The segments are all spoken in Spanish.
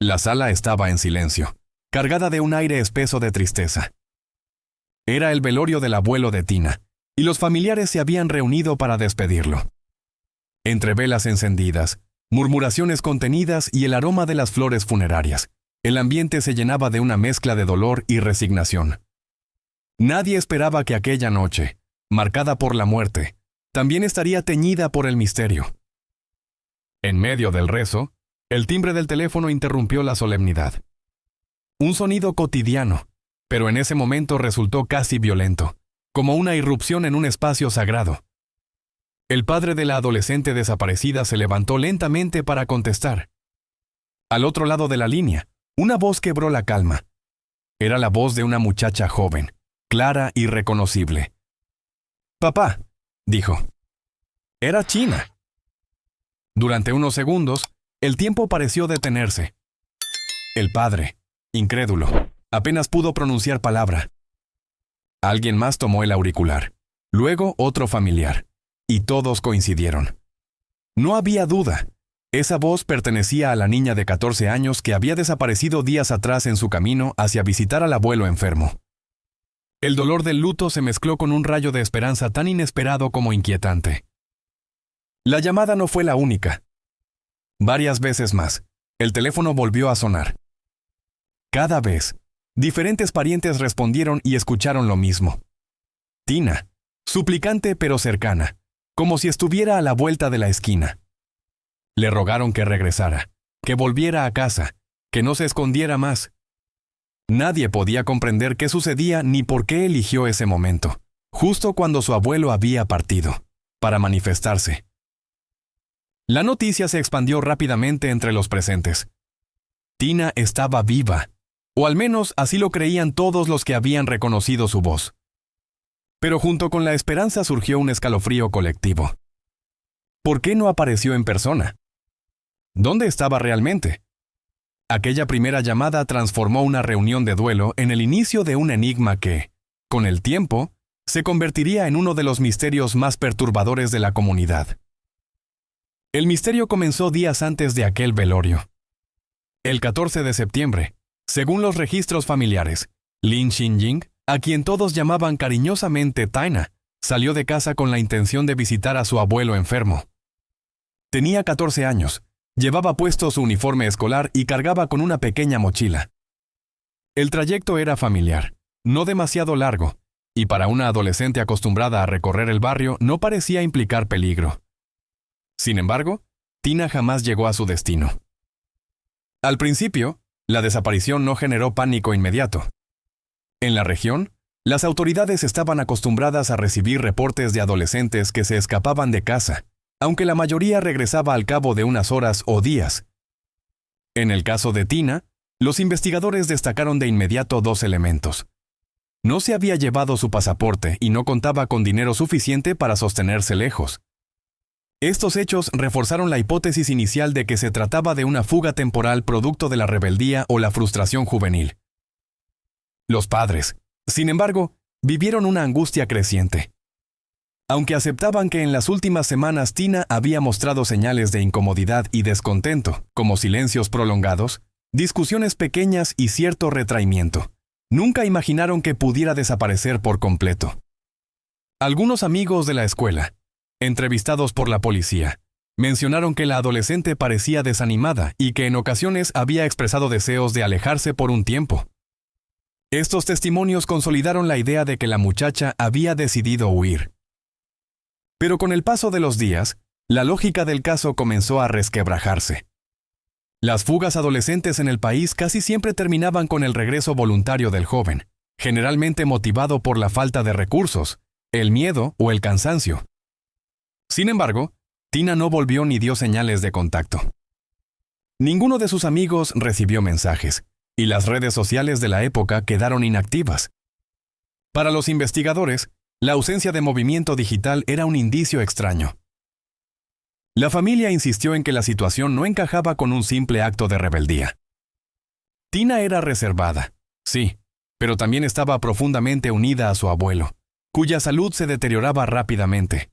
La sala estaba en silencio, cargada de un aire espeso de tristeza. Era el velorio del abuelo de Tina, y los familiares se habían reunido para despedirlo. Entre velas encendidas, murmuraciones contenidas y el aroma de las flores funerarias, el ambiente se llenaba de una mezcla de dolor y resignación. Nadie esperaba que aquella noche, marcada por la muerte, también estaría teñida por el misterio. En medio del rezo, el timbre del teléfono interrumpió la solemnidad. Un sonido cotidiano, pero en ese momento resultó casi violento, como una irrupción en un espacio sagrado. El padre de la adolescente desaparecida se levantó lentamente para contestar. Al otro lado de la línea, una voz quebró la calma. Era la voz de una muchacha joven, clara y reconocible. «Papá», dijo. Era China. Durante unos segundos, el tiempo pareció detenerse. El padre, incrédulo, apenas pudo pronunciar palabra. Alguien más tomó el auricular, luego otro familiar, y todos coincidieron. No había duda. Esa voz pertenecía a la niña de 14 años que había desaparecido días atrás en su camino hacia visitar al abuelo enfermo. El dolor del luto se mezcló con un rayo de esperanza tan inesperado como inquietante. La llamada no fue la única. Varias veces más, el teléfono volvió a sonar. Cada vez, diferentes parientes respondieron y escucharon lo mismo. Tina, suplicante pero cercana, como si estuviera a la vuelta de la esquina. Le rogaron que regresara, que volviera a casa, que no se escondiera más. Nadie podía comprender qué sucedía ni por qué eligió ese momento, justo cuando su abuelo había partido, para manifestarse. La noticia se expandió rápidamente entre los presentes. Tina estaba viva, o al menos así lo creían todos los que habían reconocido su voz. Pero junto con la esperanza surgió un escalofrío colectivo. ¿Por qué no apareció en persona? ¿Dónde estaba realmente? Aquella primera llamada transformó una reunión de duelo en el inicio de un enigma que, con el tiempo, se convertiría en uno de los misterios más perturbadores de la comunidad. El misterio comenzó días antes de aquel velorio. El 14 de septiembre, según los registros familiares, Lin Xinjing, a quien todos llamaban cariñosamente Tina, salió de casa con la intención de visitar a su abuelo enfermo. Tenía 14 años, llevaba puesto su uniforme escolar y cargaba con una pequeña mochila. El trayecto era familiar, no demasiado largo, y para una adolescente acostumbrada a recorrer el barrio no parecía implicar peligro. Sin embargo, Tina jamás llegó a su destino. Al principio, la desaparición no generó pánico inmediato. En la región, las autoridades estaban acostumbradas a recibir reportes de adolescentes que se escapaban de casa, aunque la mayoría regresaba al cabo de unas horas o días. En el caso de Tina, los investigadores destacaron de inmediato dos elementos. No se había llevado su pasaporte y no contaba con dinero suficiente para sostenerse lejos. Estos hechos reforzaron la hipótesis inicial de que se trataba de una fuga temporal producto de la rebeldía o la frustración juvenil. Los padres, sin embargo, vivieron una angustia creciente. Aunque aceptaban que en las últimas semanas Tina había mostrado señales de incomodidad y descontento, como silencios prolongados, discusiones pequeñas y cierto retraimiento, nunca imaginaron que pudiera desaparecer por completo. Algunos amigos de la escuela, entrevistados por la policía, mencionaron que la adolescente parecía desanimada y que en ocasiones había expresado deseos de alejarse por un tiempo. Estos testimonios consolidaron la idea de que la muchacha había decidido huir. Pero con el paso de los días, la lógica del caso comenzó a resquebrajarse. Las fugas adolescentes en el país casi siempre terminaban con el regreso voluntario del joven, generalmente motivado por la falta de recursos, el miedo o el cansancio. Sin embargo, Tina no volvió ni dio señales de contacto. Ninguno de sus amigos recibió mensajes, y las redes sociales de la época quedaron inactivas. Para los investigadores, la ausencia de movimiento digital era un indicio extraño. La familia insistió en que la situación no encajaba con un simple acto de rebeldía. Tina era reservada, sí, pero también estaba profundamente unida a su abuelo, cuya salud se deterioraba rápidamente.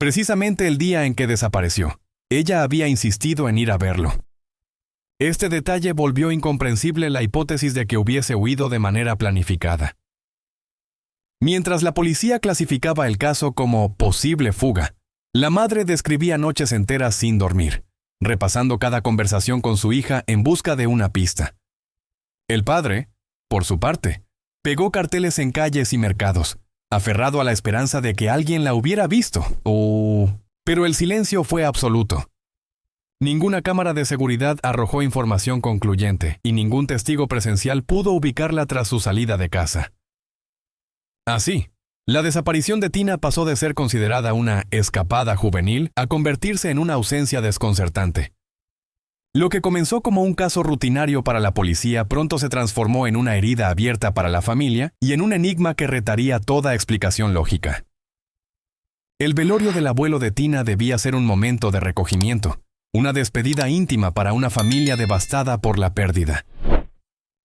Precisamente el día en que desapareció, ella había insistido en ir a verlo. Este detalle volvió incomprensible la hipótesis de que hubiese huido de manera planificada. Mientras la policía clasificaba el caso como posible fuga, la madre describía noches enteras sin dormir, repasando cada conversación con su hija en busca de una pista. El padre, por su parte, pegó carteles en calles y mercados, aferrado a la esperanza de que alguien la hubiera visto. Pero el silencio fue absoluto. Ninguna cámara de seguridad arrojó información concluyente y ningún testigo presencial pudo ubicarla tras su salida de casa. Así, la desaparición de Tina pasó de ser considerada una escapada juvenil a convertirse en una ausencia desconcertante. Lo que comenzó como un caso rutinario para la policía pronto se transformó en una herida abierta para la familia y en un enigma que retaría toda explicación lógica. El velorio del abuelo de Tina debía ser un momento de recogimiento, una despedida íntima para una familia devastada por la pérdida.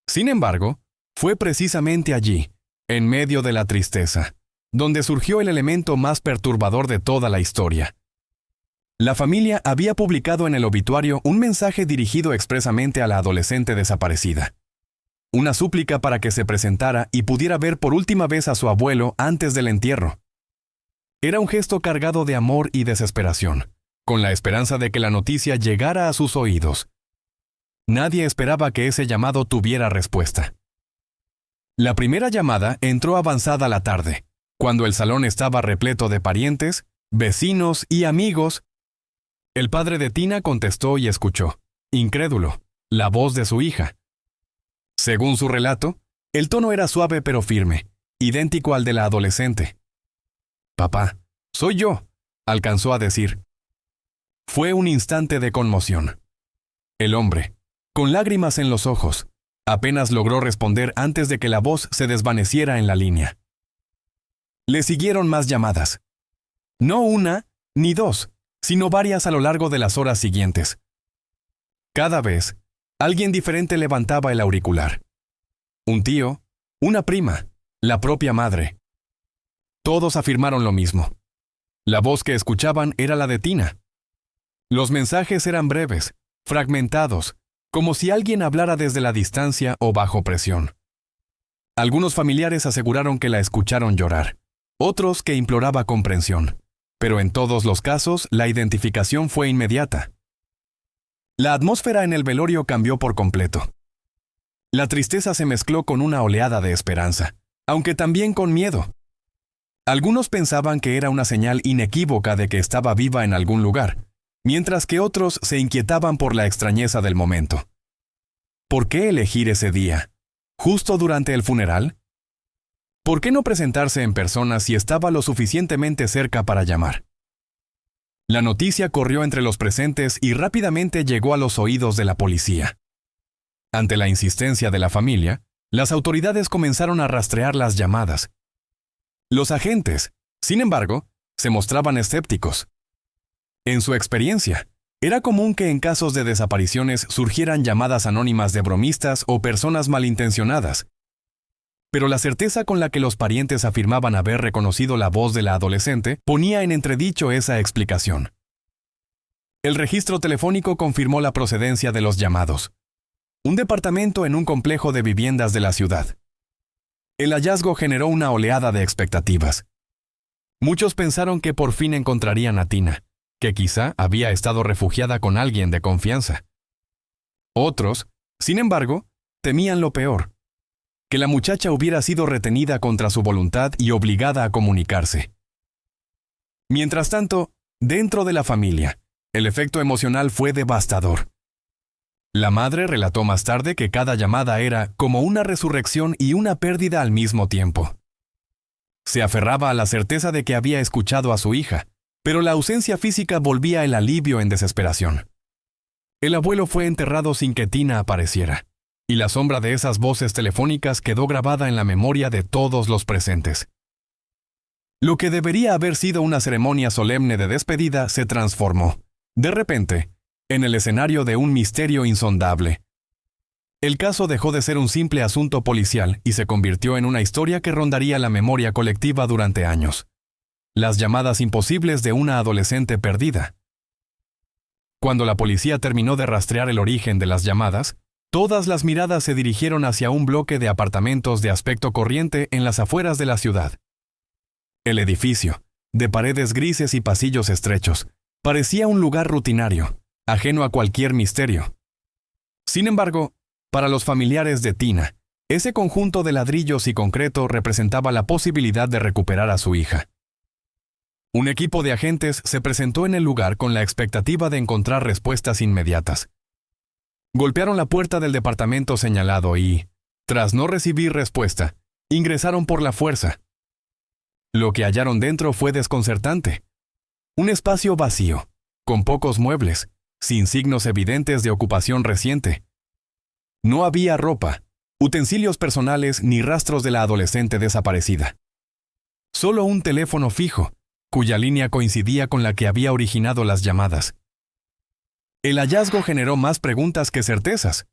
Sin embargo, fue precisamente allí, en medio de la tristeza, donde surgió el elemento más perturbador de toda la historia. La familia había publicado en el obituario un mensaje dirigido expresamente a la adolescente desaparecida. Una súplica para que se presentara y pudiera ver por última vez a su abuelo antes del entierro. Era un gesto cargado de amor y desesperación, con la esperanza de que la noticia llegara a sus oídos. Nadie esperaba que ese llamado tuviera respuesta. La primera llamada entró avanzada la tarde, cuando el salón estaba repleto de parientes, vecinos y amigos. El padre de Tina contestó y escuchó, incrédulo, la voz de su hija. Según su relato, el tono era suave pero firme, idéntico al de la adolescente. «Papá, soy yo», alcanzó a decir. Fue un instante de conmoción. El hombre, con lágrimas en los ojos, apenas logró responder antes de que la voz se desvaneciera en la línea. Le siguieron más llamadas. No una, ni dos, sino varias a lo largo de las horas siguientes. Cada vez, alguien diferente levantaba el auricular. Un tío, una prima, la propia madre. Todos afirmaron lo mismo. La voz que escuchaban era la de Tina. Los mensajes eran breves, fragmentados, como si alguien hablara desde la distancia o bajo presión. Algunos familiares aseguraron que la escucharon llorar, otros que imploraba comprensión, pero en todos los casos la identificación fue inmediata. La atmósfera en el velorio cambió por completo. La tristeza se mezcló con una oleada de esperanza, aunque también con miedo. Algunos pensaban que era una señal inequívoca de que estaba viva en algún lugar, mientras que otros se inquietaban por la extrañeza del momento. ¿Por qué elegir ese día? ¿Justo durante el funeral? ¿Por qué no presentarse en persona si estaba lo suficientemente cerca para llamar? La noticia corrió entre los presentes y rápidamente llegó a los oídos de la policía. Ante la insistencia de la familia, las autoridades comenzaron a rastrear las llamadas. Los agentes, sin embargo, se mostraban escépticos. En su experiencia, era común que en casos de desapariciones surgieran llamadas anónimas de bromistas o personas malintencionadas. Pero la certeza con la que los parientes afirmaban haber reconocido la voz de la adolescente ponía en entredicho esa explicación. El registro telefónico confirmó la procedencia de los llamados. Un departamento en un complejo de viviendas de la ciudad. El hallazgo generó una oleada de expectativas. Muchos pensaron que por fin encontrarían a Tina, que quizá había estado refugiada con alguien de confianza. Otros, sin embargo, temían lo peor, que la muchacha hubiera sido retenida contra su voluntad y obligada a comunicarse. Mientras tanto, dentro de la familia, el efecto emocional fue devastador. La madre relató más tarde que cada llamada era como una resurrección y una pérdida al mismo tiempo. Se aferraba a la certeza de que había escuchado a su hija, pero la ausencia física volvía el alivio en desesperación. El abuelo fue enterrado sin que Tina apareciera, y la sombra de esas voces telefónicas quedó grabada en la memoria de todos los presentes. Lo que debería haber sido una ceremonia solemne de despedida se transformó, de repente, en el escenario de un misterio insondable. El caso dejó de ser un simple asunto policial y se convirtió en una historia que rondaría la memoria colectiva durante años. Las llamadas imposibles de una adolescente perdida. Cuando la policía terminó de rastrear el origen de las llamadas, todas las miradas se dirigieron hacia un bloque de apartamentos de aspecto corriente en las afueras de la ciudad. El edificio, de paredes grises y pasillos estrechos, parecía un lugar rutinario, ajeno a cualquier misterio. Sin embargo, para los familiares de Tina, ese conjunto de ladrillos y concreto representaba la posibilidad de recuperar a su hija. Un equipo de agentes se presentó en el lugar con la expectativa de encontrar respuestas inmediatas. Golpearon la puerta del departamento señalado y, tras no recibir respuesta, ingresaron por la fuerza. Lo que hallaron dentro fue desconcertante. Un espacio vacío, con pocos muebles, sin signos evidentes de ocupación reciente. No había ropa, utensilios personales ni rastros de la adolescente desaparecida. Solo un teléfono fijo, cuya línea coincidía con la que había originado las llamadas. El hallazgo generó más preguntas que certezas.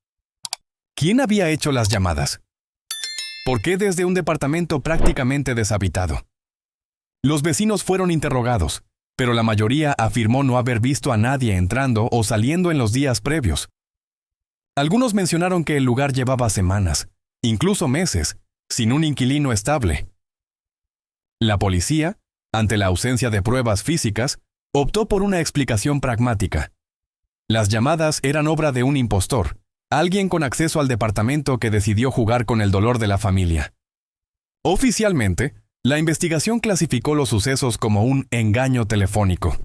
¿Quién había hecho las llamadas? ¿Por qué desde un departamento prácticamente deshabitado? Los vecinos fueron interrogados, pero la mayoría afirmó no haber visto a nadie entrando o saliendo en los días previos. Algunos mencionaron que el lugar llevaba semanas, incluso meses, sin un inquilino estable. La policía, ante la ausencia de pruebas físicas, optó por una explicación pragmática. Las llamadas eran obra de un impostor, alguien con acceso al departamento que decidió jugar con el dolor de la familia. Oficialmente, la investigación clasificó los sucesos como un engaño telefónico.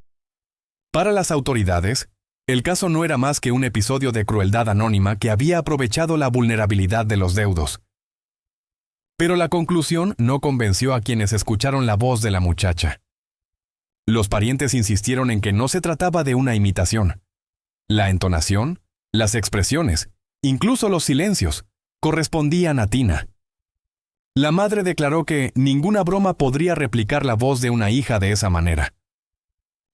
Para las autoridades, el caso no era más que un episodio de crueldad anónima que había aprovechado la vulnerabilidad de los deudos. Pero la conclusión no convenció a quienes escucharon la voz de la muchacha. Los parientes insistieron en que no se trataba de una imitación. La entonación, las expresiones, incluso los silencios, correspondían a Tina. La madre declaró que ninguna broma podría replicar la voz de una hija de esa manera.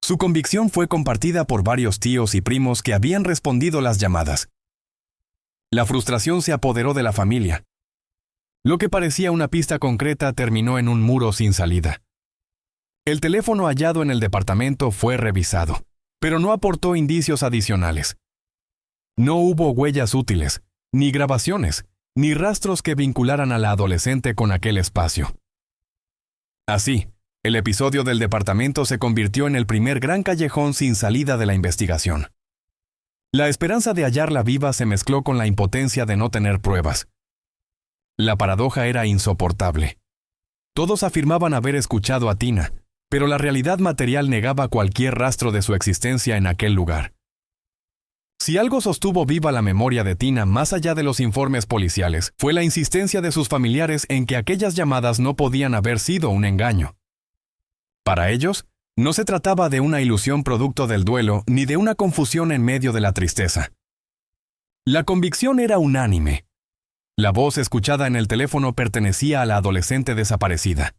Su convicción fue compartida por varios tíos y primos que habían respondido las llamadas. La frustración se apoderó de la familia. Lo que parecía una pista concreta terminó en un muro sin salida. El teléfono hallado en el departamento fue revisado, pero no aportó indicios adicionales. No hubo huellas útiles, ni grabaciones, ni rastros que vincularan a la adolescente con aquel espacio. Así, el episodio del departamento se convirtió en el primer gran callejón sin salida de la investigación. La esperanza de hallarla viva se mezcló con la impotencia de no tener pruebas. La paradoja era insoportable. Todos afirmaban haber escuchado a Tina, pero la realidad material negaba cualquier rastro de su existencia en aquel lugar. Si algo sostuvo viva la memoria de Tina más allá de los informes policiales, fue la insistencia de sus familiares en que aquellas llamadas no podían haber sido un engaño. Para ellos, no se trataba de una ilusión producto del duelo ni de una confusión en medio de la tristeza. La convicción era unánime. La voz escuchada en el teléfono pertenecía a la adolescente desaparecida.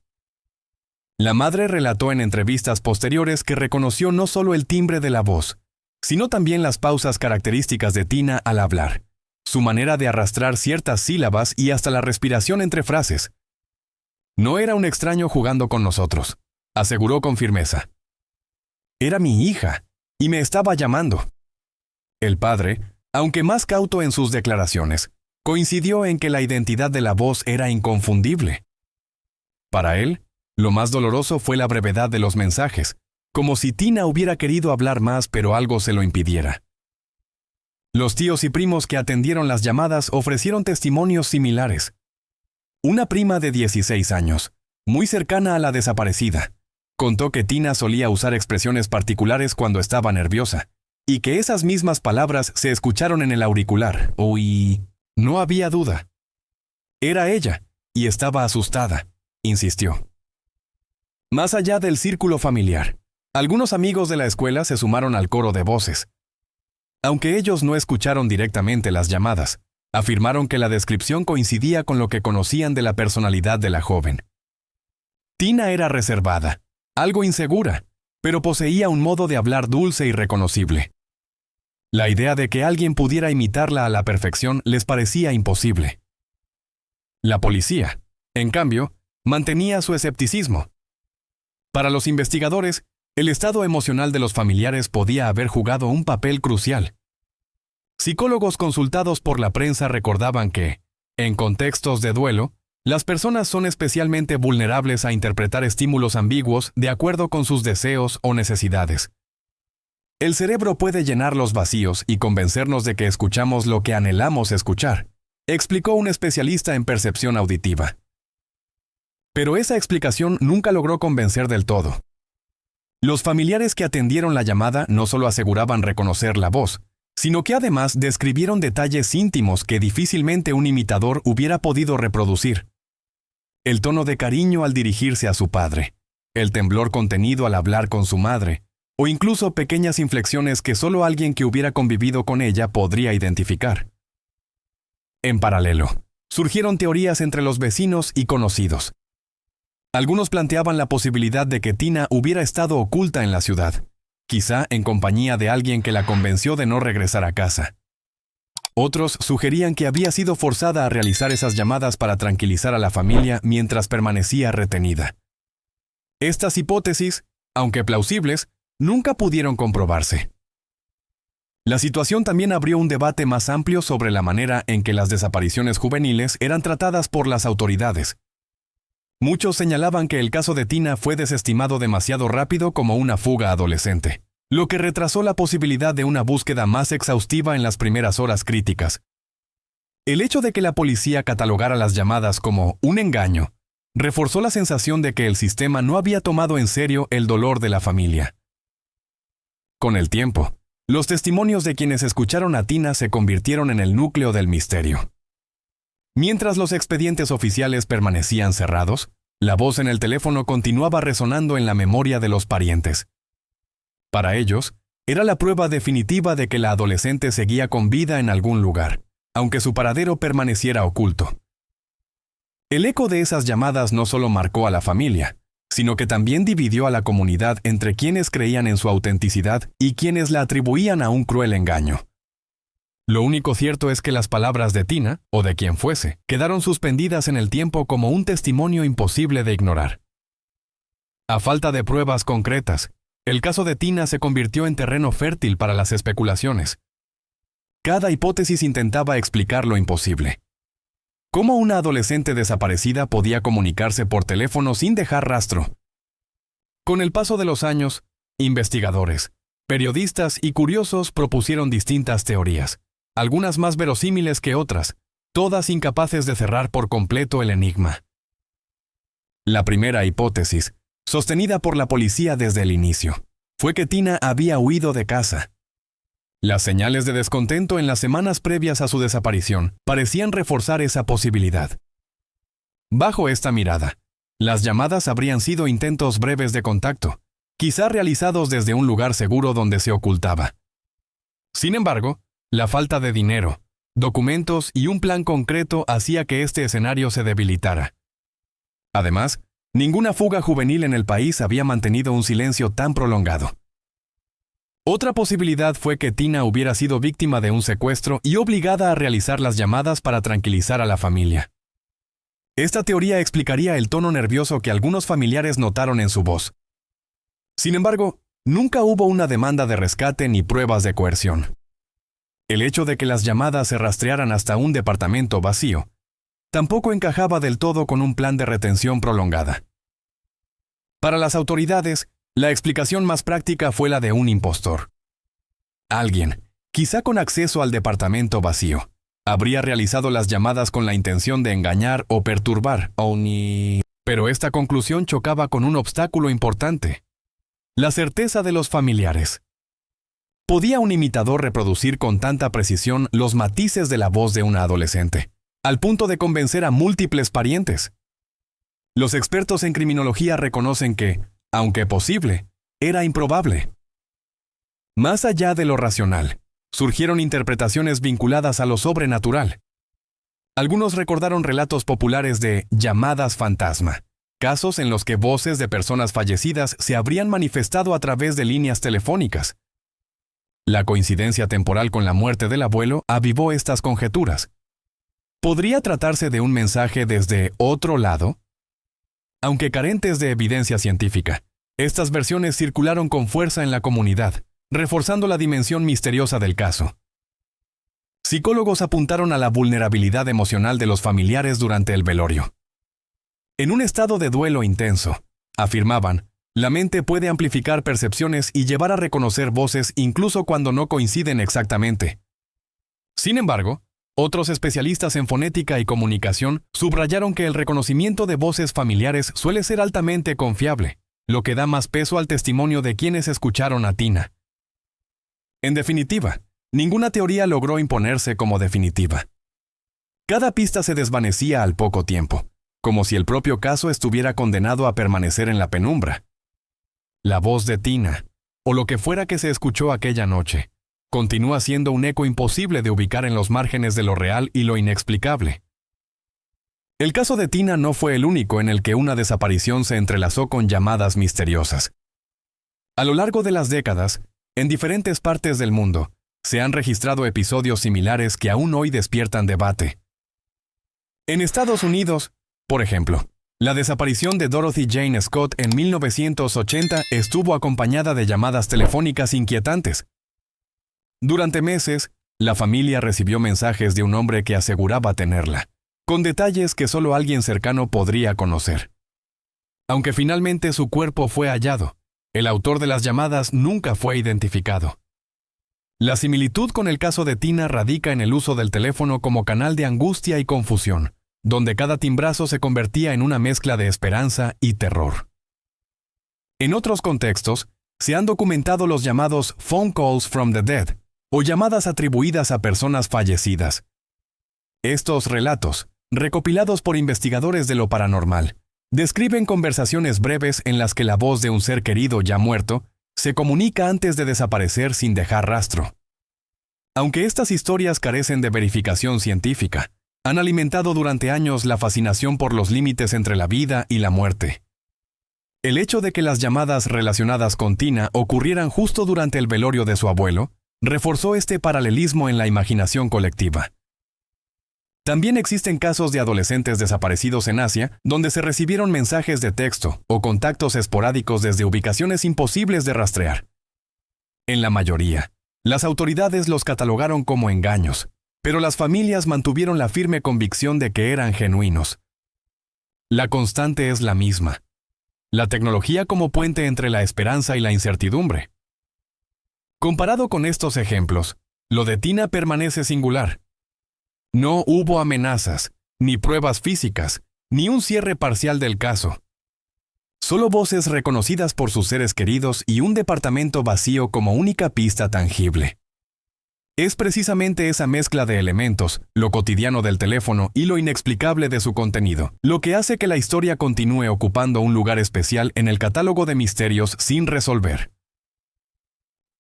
La madre relató en entrevistas posteriores que reconoció no solo el timbre de la voz, sino también las pausas características de Tina al hablar, su manera de arrastrar ciertas sílabas y hasta la respiración entre frases. No era un extraño jugando con nosotros, aseguró con firmeza. Era mi hija, y me estaba llamando. El padre, aunque más cauto en sus declaraciones, coincidió en que la identidad de la voz era inconfundible. Para él, lo más doloroso fue la brevedad de los mensajes, como si Tina hubiera querido hablar más pero algo se lo impidiera. Los tíos y primos que atendieron las llamadas ofrecieron testimonios similares. Una prima de 16 años, muy cercana a la desaparecida, contó que Tina solía usar expresiones particulares cuando estaba nerviosa, y que esas mismas palabras se escucharon en el auricular. Uy, no había duda. Era ella, y estaba asustada, insistió. Más allá del círculo familiar, algunos amigos de la escuela se sumaron al coro de voces. Aunque ellos no escucharon directamente las llamadas, afirmaron que la descripción coincidía con lo que conocían de la personalidad de la joven. Tina era reservada, algo insegura, pero poseía un modo de hablar dulce y reconocible. La idea de que alguien pudiera imitarla a la perfección les parecía imposible. La policía, en cambio, mantenía su escepticismo. Para los investigadores, El estado emocional de los familiares podía haber jugado un papel crucial. Psicólogos consultados por la prensa recordaban que, en contextos de duelo, las personas son especialmente vulnerables a interpretar estímulos ambiguos de acuerdo con sus deseos o necesidades. El cerebro puede llenar los vacíos y convencernos de que escuchamos lo que anhelamos escuchar, explicó un especialista en percepción auditiva. Pero esa explicación nunca logró convencer del todo. Los familiares que atendieron la llamada no solo aseguraban reconocer la voz, sino que además describieron detalles íntimos que difícilmente un imitador hubiera podido reproducir. El tono de cariño al dirigirse a su padre, el temblor contenido al hablar con su madre, o incluso pequeñas inflexiones que solo alguien que hubiera convivido con ella podría identificar. En paralelo, surgieron teorías entre los vecinos y conocidos. Algunos planteaban la posibilidad de que Tina hubiera estado oculta en la ciudad, quizá en compañía de alguien que la convenció de no regresar a casa. Otros sugerían que había sido forzada a realizar esas llamadas para tranquilizar a la familia mientras permanecía retenida. Estas hipótesis, aunque plausibles, nunca pudieron comprobarse. La situación también abrió un debate más amplio sobre la manera en que las desapariciones juveniles eran tratadas por las autoridades. Muchos señalaban que el caso de Tina fue desestimado demasiado rápido como una fuga adolescente, lo que retrasó la posibilidad de una búsqueda más exhaustiva en las primeras horas críticas. El hecho de que la policía catalogara las llamadas como un engaño reforzó la sensación de que el sistema no había tomado en serio el dolor de la familia. Con el tiempo, los testimonios de quienes escucharon a Tina se convirtieron en el núcleo del misterio. Mientras los expedientes oficiales permanecían cerrados, la voz en el teléfono continuaba resonando en la memoria de los parientes. Para ellos, era la prueba definitiva de que la adolescente seguía con vida en algún lugar, aunque su paradero permaneciera oculto. El eco de esas llamadas no solo marcó a la familia, sino que también dividió a la comunidad entre quienes creían en su autenticidad y quienes la atribuían a un cruel engaño. Lo único cierto es que las palabras de Tina, o de quien fuese, quedaron suspendidas en el tiempo como un testimonio imposible de ignorar. A falta de pruebas concretas, el caso de Tina se convirtió en terreno fértil para las especulaciones. Cada hipótesis intentaba explicar lo imposible. ¿Cómo una adolescente desaparecida podía comunicarse por teléfono sin dejar rastro? Con el paso de los años, investigadores, periodistas y curiosos propusieron distintas teorías, algunas más verosímiles que otras, todas incapaces de cerrar por completo el enigma. La primera hipótesis, sostenida por la policía desde el inicio, fue que Tina había huido de casa. Las señales de descontento en las semanas previas a su desaparición parecían reforzar esa posibilidad. Bajo esta mirada, las llamadas habrían sido intentos breves de contacto, quizá realizados desde un lugar seguro donde se ocultaba. Sin embargo, la falta de dinero, documentos y un plan concreto hacía que este escenario se debilitara. Además, ninguna fuga juvenil en el país había mantenido un silencio tan prolongado. Otra posibilidad fue que Tina hubiera sido víctima de un secuestro y obligada a realizar las llamadas para tranquilizar a la familia. Esta teoría explicaría el tono nervioso que algunos familiares notaron en su voz. Sin embargo, nunca hubo una demanda de rescate ni pruebas de coerción. El hecho de que las llamadas se rastrearan hasta un departamento vacío tampoco encajaba del todo con un plan de retención prolongada. Para las autoridades, la explicación más práctica fue la de un impostor. Alguien, quizá con acceso al departamento vacío, habría realizado las llamadas con la intención de engañar o perturbar, Pero esta conclusión chocaba con un obstáculo importante: la certeza de los familiares. ¿Podía un imitador reproducir con tanta precisión los matices de la voz de una adolescente, al punto de convencer a múltiples parientes? Los expertos en criminología reconocen que, aunque posible, era improbable. Más allá de lo racional, surgieron interpretaciones vinculadas a lo sobrenatural. Algunos recordaron relatos populares de llamadas fantasma, casos en los que voces de personas fallecidas se habrían manifestado a través de líneas telefónicas. La coincidencia temporal con la muerte del abuelo avivó estas conjeturas. ¿Podría tratarse de un mensaje desde otro lado? Aunque carentes de evidencia científica, Estas versiones circularon con fuerza en la comunidad, reforzando la dimensión misteriosa del caso. Psicólogos apuntaron a la vulnerabilidad emocional de los familiares durante el velorio. En un estado de duelo intenso, afirmaban, la mente puede amplificar percepciones y llevar a reconocer voces incluso cuando no coinciden exactamente. Sin embargo, otros especialistas en fonética y comunicación subrayaron que el reconocimiento de voces familiares suele ser altamente confiable, lo que da más peso al testimonio de quienes escucharon a Tina. En definitiva, ninguna teoría logró imponerse como definitiva. Cada pista se desvanecía al poco tiempo, como si el propio caso estuviera condenado a permanecer en la penumbra. La voz de Tina, o lo que fuera que se escuchó aquella noche, continúa siendo un eco imposible de ubicar en los márgenes de lo real y lo inexplicable. El caso de Tina no fue el único en el que una desaparición se entrelazó con llamadas misteriosas. A lo largo de las décadas, en diferentes partes del mundo, se han registrado episodios similares que aún hoy despiertan debate. En Estados Unidos, por ejemplo, la desaparición de Dorothy Jane Scott en 1980 estuvo acompañada de llamadas telefónicas inquietantes. Durante meses, la familia recibió mensajes de un hombre que aseguraba tenerla, con detalles que solo alguien cercano podría conocer. Aunque finalmente su cuerpo fue hallado, el autor de las llamadas nunca fue identificado. La similitud con el caso de Tina radica en el uso del teléfono como canal de angustia y confusión, donde cada timbrazo se convertía en una mezcla de esperanza y terror. En otros contextos, se han documentado los llamados phone calls from the dead, o llamadas atribuidas a personas fallecidas. Estos relatos, recopilados por investigadores de lo paranormal, describen conversaciones breves en las que la voz de un ser querido ya muerto se comunica antes de desaparecer sin dejar rastro. Aunque estas historias carecen de verificación científica, han alimentado durante años la fascinación por los límites entre la vida y la muerte. El hecho de que las llamadas relacionadas con Tina ocurrieran justo durante el velorio de su abuelo reforzó este paralelismo en la imaginación colectiva. También existen casos de adolescentes desaparecidos en Asia donde se recibieron mensajes de texto o contactos esporádicos desde ubicaciones imposibles de rastrear. En la mayoría, las autoridades los catalogaron como engaños, pero las familias mantuvieron la firme convicción de que eran genuinos. La constante es la misma: la tecnología como puente entre la esperanza y la incertidumbre. Comparado con estos ejemplos, lo de Tina permanece singular. No hubo amenazas, ni pruebas físicas, ni un cierre parcial del caso. Solo voces reconocidas por sus seres queridos y un departamento vacío como única pista tangible. Es precisamente esa mezcla de elementos, lo cotidiano del teléfono y lo inexplicable de su contenido, lo que hace que la historia continúe ocupando un lugar especial en el catálogo de misterios sin resolver.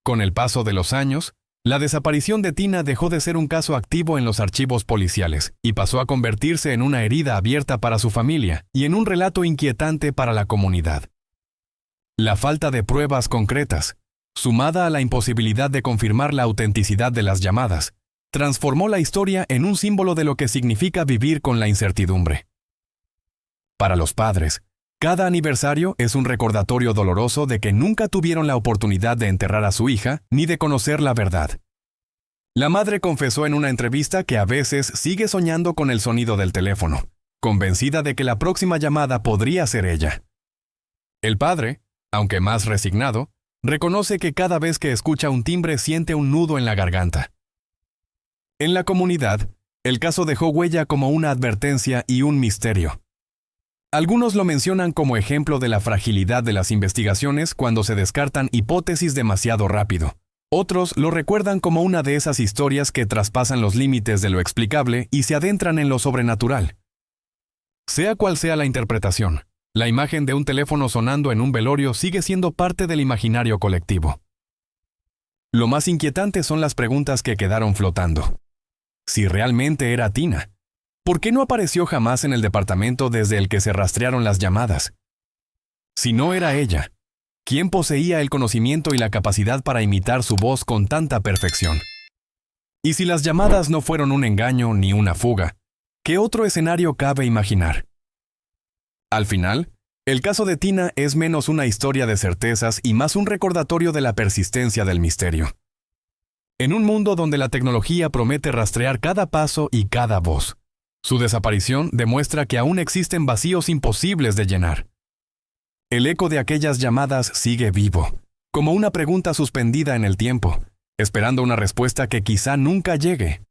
Con el paso de los años, la desaparición de Tina dejó de ser un caso activo en los archivos policiales y pasó a convertirse en una herida abierta para su familia y en un relato inquietante para la comunidad. La falta de pruebas concretas, sumada a la imposibilidad de confirmar la autenticidad de las llamadas, transformó la historia en un símbolo de lo que significa vivir con la incertidumbre. Para los padres, cada aniversario es un recordatorio doloroso de que nunca tuvieron la oportunidad de enterrar a su hija ni de conocer la verdad. La madre confesó en una entrevista que a veces sigue soñando con el sonido del teléfono, convencida de que la próxima llamada podría ser ella. El padre, aunque más resignado, reconoce que cada vez que escucha un timbre siente un nudo en la garganta. En la comunidad, el caso dejó huella como una advertencia y un misterio. Algunos lo mencionan como ejemplo de la fragilidad de las investigaciones cuando se descartan hipótesis demasiado rápido. Otros lo recuerdan como una de esas historias que traspasan los límites de lo explicable y se adentran en lo sobrenatural. Sea cual sea la interpretación, la imagen de un teléfono sonando en un velorio sigue siendo parte del imaginario colectivo. Lo más inquietante son las preguntas que quedaron flotando. Si realmente era Tina, ¿por qué no apareció jamás en el departamento desde el que se rastrearon las llamadas? Si no era ella, ¿quién poseía el conocimiento y la capacidad para imitar su voz con tanta perfección? Y si las llamadas no fueron un engaño ni una fuga, ¿qué otro escenario cabe imaginar? Al final, El caso de Tina es menos una historia de certezas y más un recordatorio de la persistencia del misterio. En un mundo donde la tecnología promete rastrear cada paso y cada voz, su desaparición demuestra que aún existen vacíos imposibles de llenar. El eco de aquellas llamadas sigue vivo, como una pregunta suspendida en el tiempo, esperando una respuesta que quizá nunca llegue.